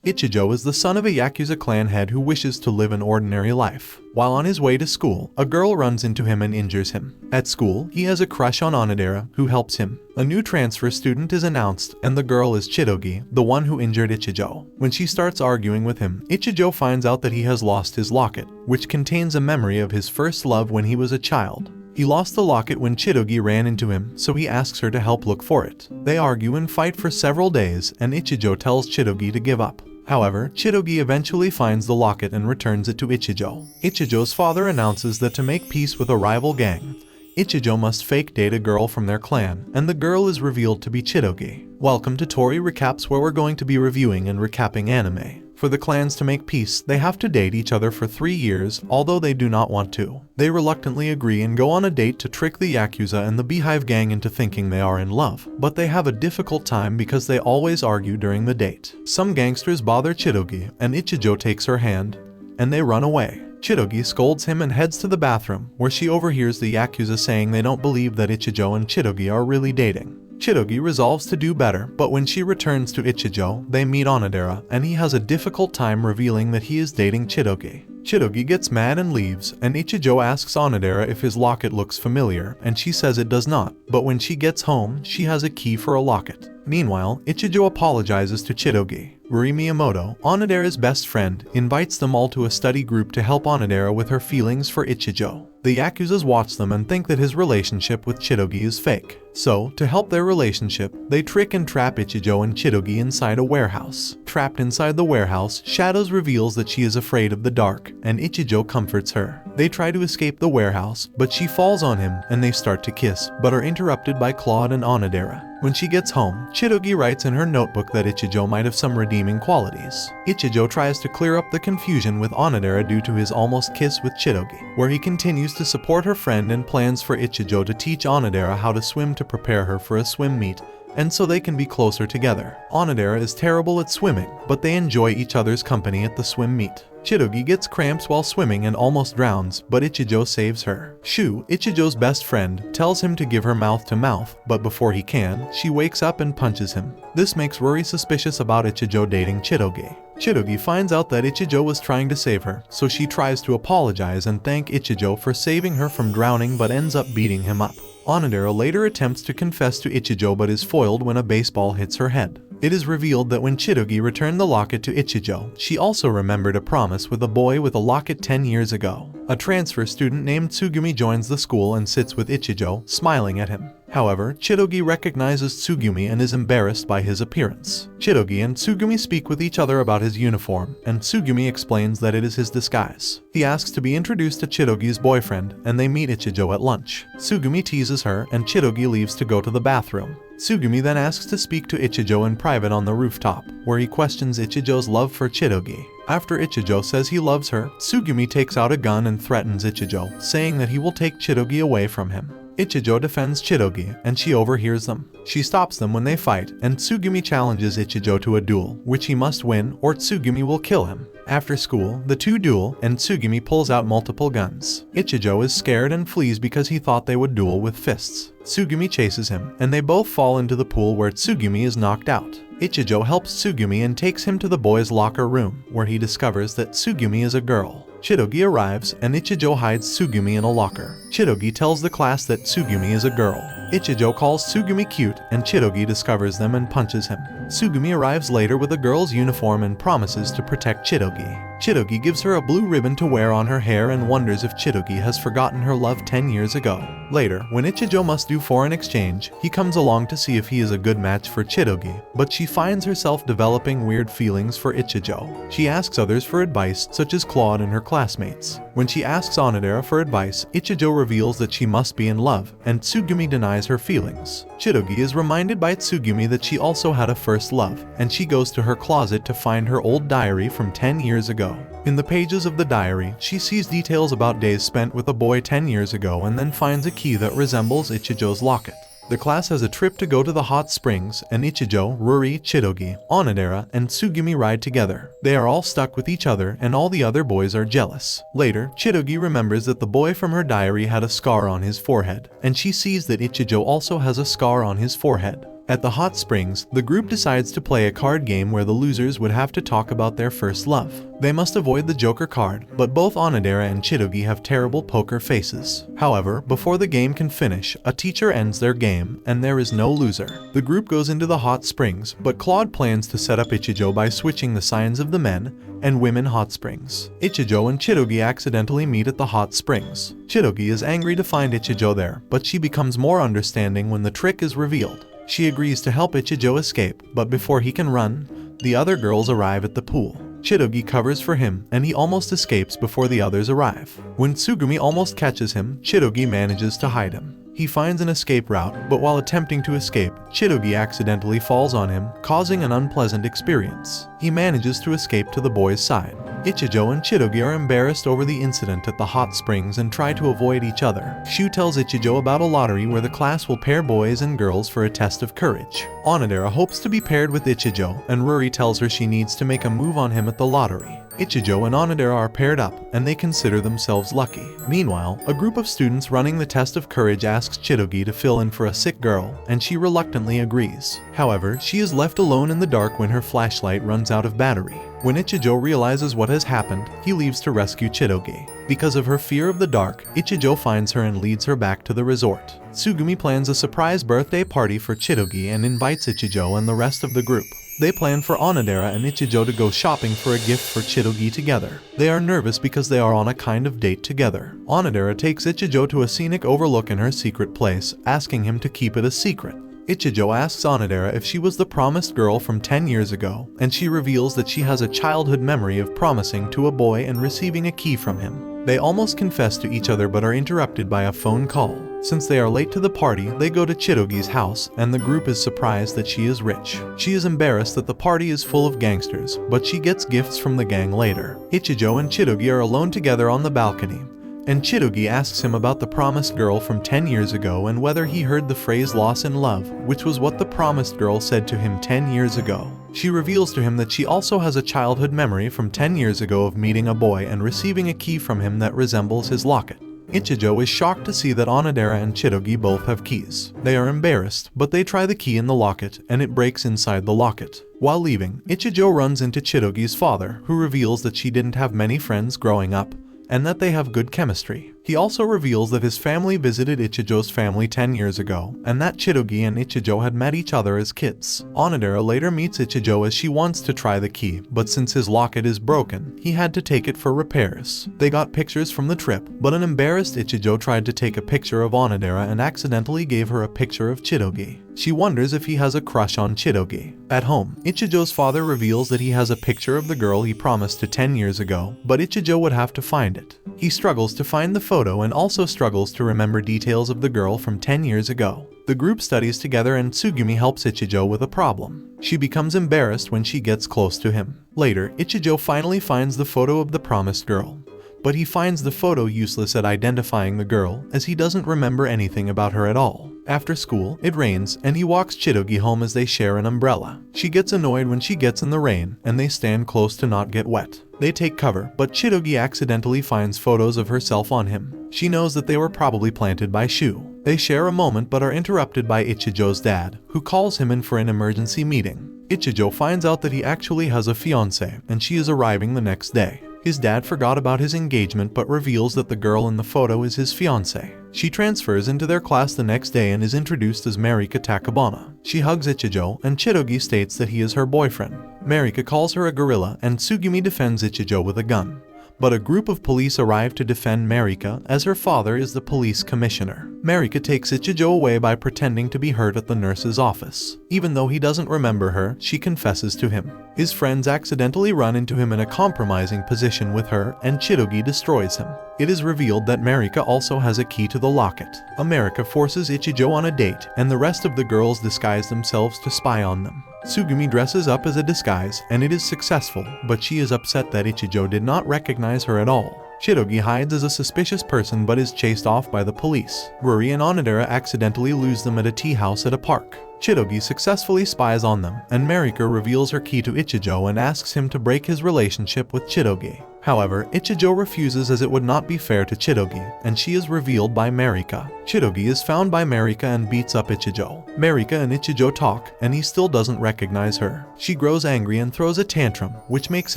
Ichijou is the son of a Yakuza clan head who wishes to live an ordinary life. While on his way to school, a girl runs into him and injures him. At school, he has a crush on Onodera, who helps him. A new transfer student is announced, and the girl is Chitoge, the one who injured Ichijou. When she starts arguing with him, Ichijou finds out that he has lost his locket, which contains a memory of his first love when he was a child. He lost the locket when Chitoge ran into him, so he asks her to help look for it. They argue and fight for several days, and Ichijou tells Chitoge to give up. However, Chitoge eventually finds the locket and returns it to Ichijou. Ichijou's father announces that to make peace with a rival gang, Ichijou must fake date a girl from their clan, and the girl is revealed to be Chitoge. Welcome to Tori Recaps, where we're going to be reviewing and recapping anime. For the clans to make peace, they have to date each other for 3 years, although they do not want to. They reluctantly agree and go on a date to trick the Yakuza and the Beehive gang into thinking they are in love, but they have a difficult time because they always argue during the date. Some gangsters bother Chitoge, and Ichijou takes her hand, and they run away. Chitoge scolds him and heads to the bathroom, where she overhears the Yakuza saying they don't believe that Ichijou and Chitoge are really dating. Chitoge resolves to do better, but when she returns to Ichijou, they meet Onodera, and he has a difficult time revealing that he is dating Chitoge. Chitoge gets mad and leaves, and Ichijou asks Onodera if his locket looks familiar, and she says it does not, but when she gets home, she has a key for a locket. Meanwhile, Ichijou apologizes to Chitoge. Ruri Miyamoto, Onodera's best friend, invites them all to a study group to help Onodera with her feelings for Ichijou. The Yakuzas watch them and think that his relationship with Chitoge is fake. So, to help their relationship, they trick and trap Ichijou and Chitoge inside a warehouse. Trapped inside the warehouse, Shadows reveals that she is afraid of the dark, and Ichijou comforts her. They try to escape the warehouse, but she falls on him, and they start to kiss, but are interrupted by Claude and Onodera. When she gets home, Chitoge writes in her notebook that Ichijou might have some redeeming qualities. Ichijou tries to clear up the confusion with Onodera due to his almost kiss with Chitoge, where he continues to support her friend and plans for Ichijou to teach Onodera how to swim to prepare her for a swim meet, and so they can be closer together. Onodera is terrible at swimming, but they enjoy each other's company at the swim meet. Chitoge gets cramps while swimming and almost drowns, but Ichijou saves her. Shu, Ichijou's best friend, tells him to give her mouth to mouth, but before he can, she wakes up and punches him. This makes Ruri suspicious about Ichijou dating Chitoge. Chitoge finds out that Ichijou was trying to save her, so she tries to apologize and thank Ichijou for saving her from drowning but ends up beating him up. Onodera later attempts to confess to Ichijou but is foiled when a baseball hits her head. It is revealed that when Chitoge returned the locket to Ichijou, she also remembered a promise with a boy with a locket 10 years ago. A transfer student named Tsugumi joins the school and sits with Ichijou, smiling at him. However, Chitoge recognizes Tsugumi and is embarrassed by his appearance. Chitoge and Tsugumi speak with each other about his uniform, and Tsugumi explains that it is his disguise. He asks to be introduced to Chitoge's boyfriend, and they meet Ichijou at lunch. Tsugumi teases her, and Chitoge leaves to go to the bathroom. Tsugumi then asks to speak to Ichijou in private on the rooftop, where he questions Ichijou's love for Chitoge. After Ichijou says he loves her, Tsugumi takes out a gun and threatens Ichijou, saying that he will take Chitoge away from him. Ichijou defends Chitoge, and she overhears them. She stops them when they fight, and Tsugumi challenges Ichijou to a duel, which he must win or Tsugumi will kill him. After school, the two duel, and Tsugumi pulls out multiple guns. Ichijou is scared and flees because he thought they would duel with fists. Tsugumi chases him, and they both fall into the pool where Tsugumi is knocked out. Ichijou helps Tsugumi and takes him to the boys' locker room, where he discovers that Tsugumi is a girl. Chitoge arrives, and Ichijou hides Tsugumi in a locker. Chitoge tells the class that Tsugumi is a girl. Ichijou calls Tsugumi cute, and Chitoge discovers them and punches him. Tsugumi arrives later with a girl's uniform and promises to protect Chitoge. Chitoge gives her a blue ribbon to wear on her hair and wonders if Chitoge has forgotten her love 10 years ago. Later, when Ichijou must do foreign exchange, he comes along to see if he is a good match for Chitoge, but she finds herself developing weird feelings for Ichijou. She asks others for advice, such as Claude and her classmates. When she asks Onodera for advice, Ichijou reveals that she must be in love, and Tsugumi denies her feelings. Chitoge is reminded by Tsugumi that she also had a first love, and she goes to her closet to find her old diary from 10 years ago. In the pages of the diary, she sees details about days spent with a boy 10 years ago and then finds a key that resembles Ichijou's locket. The class has a trip to go to the hot springs, and Ichijou, Ruri, Chitoge, Onodera, and Tsugumi ride together. They are all stuck with each other, and all the other boys are jealous. Later, Chitoge remembers that the boy from her diary had a scar on his forehead, and she sees that Ichijou also has a scar on his forehead. At the hot springs, the group decides to play a card game where the losers would have to talk about their first love. They must avoid the Joker card, but both Onodera and Chitoge have terrible poker faces. However, before the game can finish, a teacher ends their game, and there is no loser. The group goes into the hot springs, but Claude plans to set up Ichijou by switching the signs of the men and women hot springs. Ichijou and Chitoge accidentally meet at the hot springs. Chitoge is angry to find Ichijou there, but she becomes more understanding when the trick is revealed. She agrees to help Ichijou escape, but before he can run, the other girls arrive at the pool. Chitoge covers for him, and he almost escapes before the others arrive. When Tsugumi almost catches him, Chitoge manages to hide him. He finds an escape route, but while attempting to escape, Chitoge accidentally falls on him, causing an unpleasant experience. He manages to escape to the boys' side. Ichijou and Chitoge are embarrassed over the incident at the hot springs and try to avoid each other. Shu tells Ichijou about a lottery where the class will pair boys and girls for a test of courage. Onodera hopes to be paired with Ichijou, and Ruri tells her she needs to make a move on him at the lottery. Ichijou and Onodera are paired up, and they consider themselves lucky. Meanwhile, a group of students running the test of courage asks Chitoge to fill in for a sick girl, and she reluctantly agrees. However, she is left alone in the dark when her flashlight runs out of battery. When Ichijou realizes what has happened, he leaves to rescue Chitoge. Because of her fear of the dark, Ichijou finds her and leads her back to the resort. Tsugumi plans a surprise birthday party for Chitoge and invites Ichijou and the rest of the group. They plan for Onodera and Ichijou to go shopping for a gift for Chitoge together. They are nervous because they are on a kind of date together. Onodera takes Ichijou to a scenic overlook in her secret place, asking him to keep it a secret. Ichijou asks Onodera if she was the promised girl from 10 years ago, and she reveals that she has a childhood memory of promising to a boy and receiving a key from him. They almost confess to each other but are interrupted by a phone call. Since they are late to the party, they go to Chitoge's house, and the group is surprised that she is rich. She is embarrassed that the party is full of gangsters, but she gets gifts from the gang later. Ichijou and Chitoge are alone together on the balcony, and Chitoge asks him about the promised girl from 10 years ago and whether he heard the phrase loss in love, which was what the promised girl said to him 10 years ago. She reveals to him that she also has a childhood memory from 10 years ago of meeting a boy and receiving a key from him that resembles his locket. Ichijou is shocked to see that Onodera and Chitoge both have keys. They are embarrassed, but they try the key in the locket, and it breaks inside the locket. While leaving, Ichijou runs into Chitoge's father, who reveals that she didn't have many friends growing up, and that they have good chemistry. He also reveals that his family visited Ichijou's family 10 years ago, and that Chitoge and Ichijou had met each other as kids. Onodera later meets Ichijou as she wants to try the key, but since his locket is broken, he had to take it for repairs. They got pictures from the trip, but an embarrassed Ichijou tried to take a picture of Onodera and accidentally gave her a picture of Chitoge. She wonders if he has a crush on Chitoge. At home, Ichijou's father reveals that he has a picture of the girl he promised to 10 years ago, but Ichijou would have to find it. He struggles to find the photo and also struggles to remember details of the girl from 10 years ago. The group studies together and Tsugumi helps Ichijou with a problem. She becomes embarrassed when she gets close to him. Later, Ichijou finally finds the photo of the promised girl, but he finds the photo useless at identifying the girl as he doesn't remember anything about her at all. After school, it rains and he walks Chitoge home as they share an umbrella. She gets annoyed when she gets in the rain and they stand close to not get wet. They take cover, but Chitoge accidentally finds photos of herself on him. She knows that they were probably planted by Shu. They share a moment but are interrupted by Ichijou's dad, who calls him in for an emergency meeting. Ichijou finds out that he actually has a fiancée and she is arriving the next day. His dad forgot about his engagement but reveals that the girl in the photo is his fiancée. She transfers into their class the next day and is introduced as Marika Takabana. She hugs Ichijou and Chitoge states that he is her boyfriend. Marika calls her a gorilla and Tsugumi defends Ichijou with a gun. But a group of police arrive to defend Marika as her father is the police commissioner. Marika takes Ichijou away by pretending to be hurt at the nurse's office. Even though he doesn't remember her, she confesses to him. His friends accidentally run into him in a compromising position with her and Chitoge destroys him. It is revealed that Marika also has a key to the locket. Marika forces Ichijou on a date and the rest of the girls disguise themselves to spy on them. Tsugumi dresses up as a disguise and it is successful, but she is upset that Ichijou did not recognize her at all. Chitoge hides as a suspicious person but is chased off by the police. Ruri and Onodera accidentally lose them at a tea house at a park. Chitoge successfully spies on them, and Marika reveals her key to Ichijou and asks him to break his relationship with Chitoge. However, Ichijou refuses as it would not be fair to Chitoge, and she is revealed by Marika. Chitoge is found by Marika and beats up Ichijou. Marika and Ichijou talk, and he still doesn't recognize her. She grows angry and throws a tantrum, which makes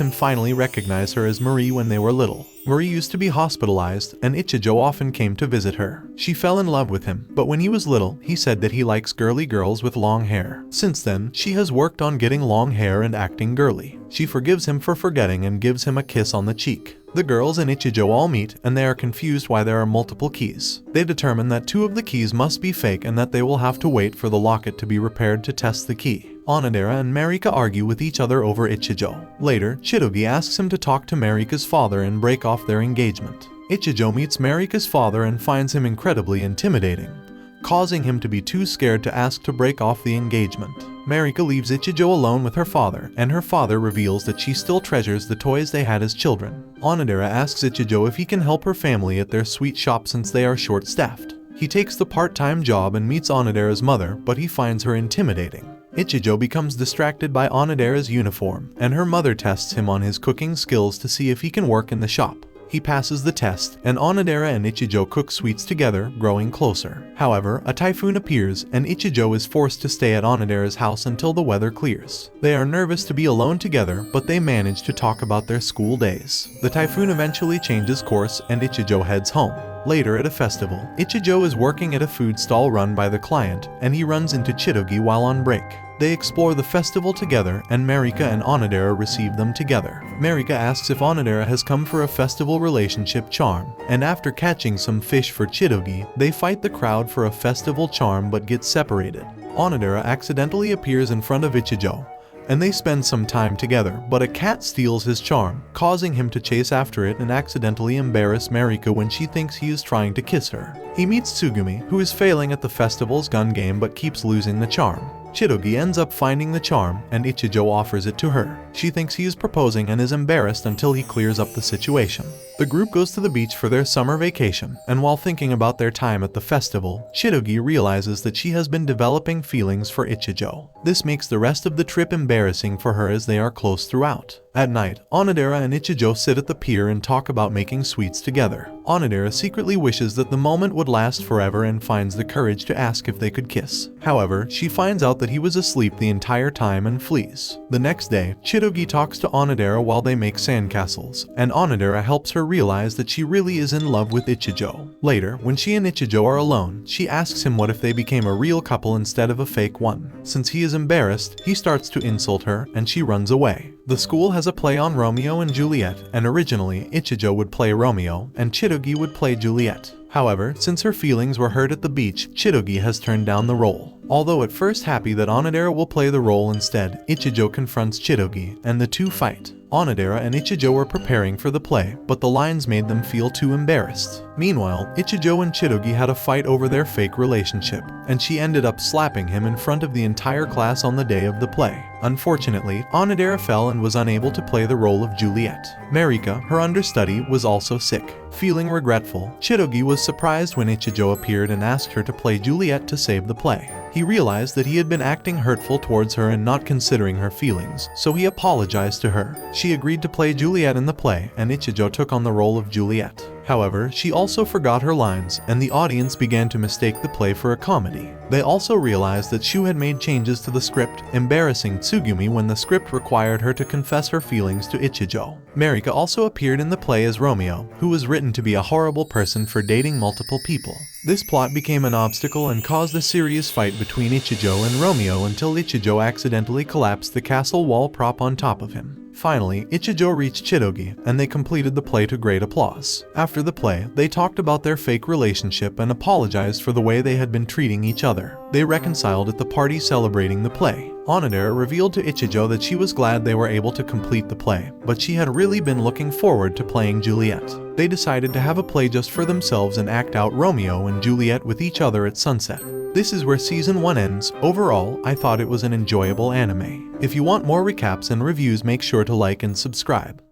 him finally recognize her as Marie when they were little. Marie used to be hospitalized, and Ichijou often came to visit her. She fell in love with him, but when he was little, he said that he likes girly girls with long hair. Since then, she has worked on getting long hair and acting girly. She forgives him for forgetting and gives him a kiss on the cheek. The girls and Ichijou all meet, and they are confused why there are multiple keys. They determine that 2 of the keys must be fake and that they will have to wait for the locket to be repaired to test the key. Onodera and Marika argue with each other over Ichijou. Later, Chitoge asks him to talk to Marika's father and break off their engagement. Ichijou meets Marika's father and finds him incredibly intimidating, causing him to be too scared to ask to break off the engagement. Marika leaves Ichijou alone with her father, and her father reveals that she still treasures the toys they had as children. Onodera asks Ichijou if he can help her family at their sweet shop since they are short-staffed. He takes the part-time job and meets Onodera's mother, but he finds her intimidating. Ichijou becomes distracted by Onodera's uniform, and her mother tests him on his cooking skills to see if he can work in the shop. He passes the test, and Onodera and Ichijou cook sweets together, growing closer. However, a typhoon appears, and Ichijou is forced to stay at Onodera's house until the weather clears. They are nervous to be alone together, but they manage to talk about their school days. The typhoon eventually changes course, and Ichijou heads home. Later at a festival, Ichijou is working at a food stall run by the client, and he runs into Chitoge while on break. They explore the festival together, and Marika and Onodera receive them together. Marika asks if Onodera has come for a festival relationship charm, and after catching some fish for Chitoge, they fight the crowd for a festival charm but get separated. Onodera accidentally appears in front of Ichijou, and they spend some time together, but a cat steals his charm, causing him to chase after it and accidentally embarrass Marika when she thinks he is trying to kiss her. He meets Tsugumi, who is failing at the festival's gun game but keeps losing the charm. Chitoge ends up finding the charm, and Ichijou offers it to her. She thinks he is proposing and is embarrassed until he clears up the situation. The group goes to the beach for their summer vacation, and while thinking about their time at the festival, Chitoge realizes that she has been developing feelings for Ichijou. This makes the rest of the trip embarrassing for her as they are close throughout. At night, Onodera and Ichijou sit at the pier and talk about making sweets together. Onodera secretly wishes that the moment would last forever and finds the courage to ask if they could kiss. However, she finds out that he was asleep the entire time and flees. The next day, Chitoge talks to Onodera while they make sandcastles, and Onodera helps her realize that she really is in love with Ichijou. Later, when she and Ichijou are alone, she asks him what if they became a real couple instead of a fake one. Since he is embarrassed, he starts to insult her, and she runs away. The school has a play on Romeo and Juliet, and originally Ichijou would play Romeo, and Chitoge would play Juliet. However, since her feelings were hurt at the beach, Chitoge has turned down the role. Although at first happy that Onodera will play the role instead, Ichijou confronts Chitoge, and the two fight. Onodera and Ichijou were preparing for the play, but the lines made them feel too embarrassed. Meanwhile, Ichijou and Chitoge had a fight over their fake relationship, and she ended up slapping him in front of the entire class on the day of the play. Unfortunately, Onodera fell and was unable to play the role of Juliet. Marika, her understudy, was also sick. Feeling regretful, Chitoge was surprised when Ichijou appeared and asked her to play Juliet to save the play. He realized that he had been acting hurtful towards her and not considering her feelings, so he apologized to her. She agreed to play Juliet in the play, and Ichijou took on the role of Juliet. However, she also forgot her lines, and the audience began to mistake the play for a comedy. They also realized that Shu had made changes to the script, embarrassing Tsugumi when the script required her to confess her feelings to Ichijou. Marika also appeared in the play as Romeo, who was written to be a horrible person for dating multiple people. This plot became an obstacle and caused a serious fight between Ichijou and Romeo until Ichijou accidentally collapsed the castle wall prop on top of him. Finally, Ichijou reached Chitoge, and they completed the play to great applause. After the play, they talked about their fake relationship and apologized for the way they had been treating each other. They reconciled at the party celebrating the play. Onodera revealed to Ichijou that she was glad they were able to complete the play, but she had really been looking forward to playing Juliet. They decided to have a play just for themselves and act out Romeo and Juliet with each other at sunset. This is where season 1 ends. Overall, I thought it was an enjoyable anime. If you want more recaps and reviews, make sure to like and subscribe.